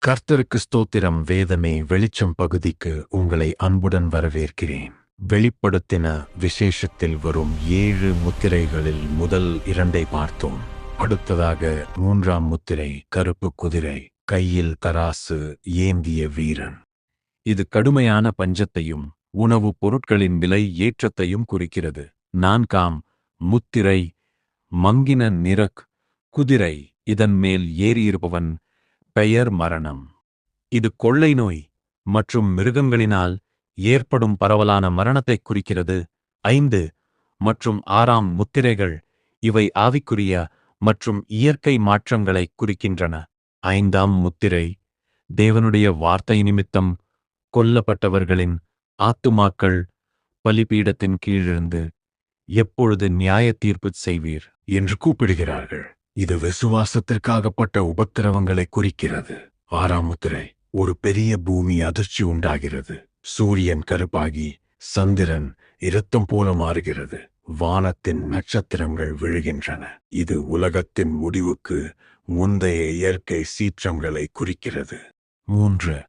கர்த்தருக்கு ஸ்தோத்திரம். வேதமே வெளிச்சம் பகுதிக்கு உங்களை அன்புடன் வரவேற்கிறேன். வெளிப்படுத்தின விசேஷத்தில் வரும் 7 முத்திரைகளில் முதல் 2 பார்த்தோம். அடுத்ததாக 3ஆம் முத்திரை, கருப்பு குதிரை, கையில் தராசு ஏந்திய வீரன். இது கடுமையான பஞ்சத்தையும் உணவுப் பொருட்களின் விலை ஏற்றத்தையும் குறிக்கிறது. 4ஆம் முத்திரை, மங்கின நிறக் குதிரை, இதன் மேல் ஏறியிருப்பவன் பெயர் மரணம். இது கொள்ளை நோய் மற்றும் மிருகங்களினால் ஏற்படும் பரவலான மரணத்தை குறிக்கிறது. 5 மற்றும் 6ஆம் முத்திரைகள், இவை ஆவிக்குரிய மற்றும் இயற்கை மாற்றங்களை குறிக்கின்றன. 5ஆம் முத்திரை, தேவனுடைய வார்த்தை நிமித்தம் கொல்லப்பட்டவர்களின் ஆத்துமாக்கள் பலிபீடத்தின் கீழிருந்து எப்பொழுது நியாய தீர்ப்பு செய்வீர் என்று கூப்பிடுகிறார்கள். இது விசுவாசத்திற்காகப்பட்ட உபத்திரவங்களை குறிக்கிறது. 6ஆம் முத்திரை, ஒரு பெரிய பூமி அதிர்ச்சி உண்டாகிறது. சூரியன் கருப்பாகி சந்திரன் இரத்தம் போல மாறுகிறது. வானத்தின் நட்சத்திரங்கள் விழுகின்றன. இது உலகத்தின் முடிவுக்கு முந்தைய இயற்கை சீற்றங்களை குறிக்கிறது. 3.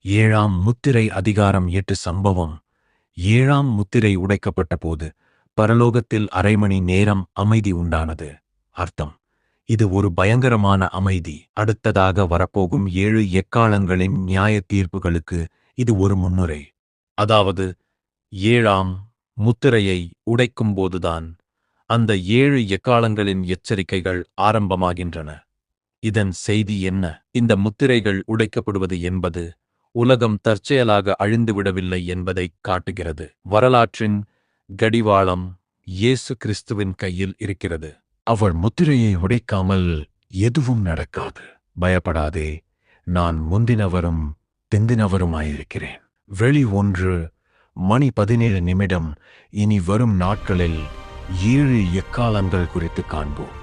7ஆம் முத்திரை, அதிகாரம் 8 சம்பவம். 7ஆம் முத்திரை உடைக்கப்பட்ட போது பரலோகத்தில் அரை மணி நேரம் அமைதி உண்டானது. அர்த்தம், இது ஒரு பயங்கரமான அமைதி. அடுத்ததாக வரப்போகும் 7 எக்காலங்களின் நியாய தீர்ப்புகளுக்கு இது ஒரு முன்னுரை. அதாவது 7ஆம் முத்திரையை உடைக்கும்போதுதான் அந்த 7 எக்காலங்களின் எச்சரிக்கைகள் ஆரம்பமாகின்றன. இதன் செய்தி என்ன? இந்த முத்திரைகள் உடைக்கப்படுவது என்பது உலகம் தற்செயலாக அழிந்துவிடவில்லை என்பதை காட்டுகிறது. வரலாற்றின் கடிவாளம் இயேசு கிறிஸ்துவின் கையில் இருக்கிறது. அவர் முத்திரையை உடைக்காமல் எதுவும் நடக்காது. பயப்படாதே, நான் முந்தினவரும் பிந்தினவருமாயிருக்கிறேன். வெளி 1:17. இனி வரும் நாட்களில் 7 எக்காலங்கள் குறித்து காண்போம்.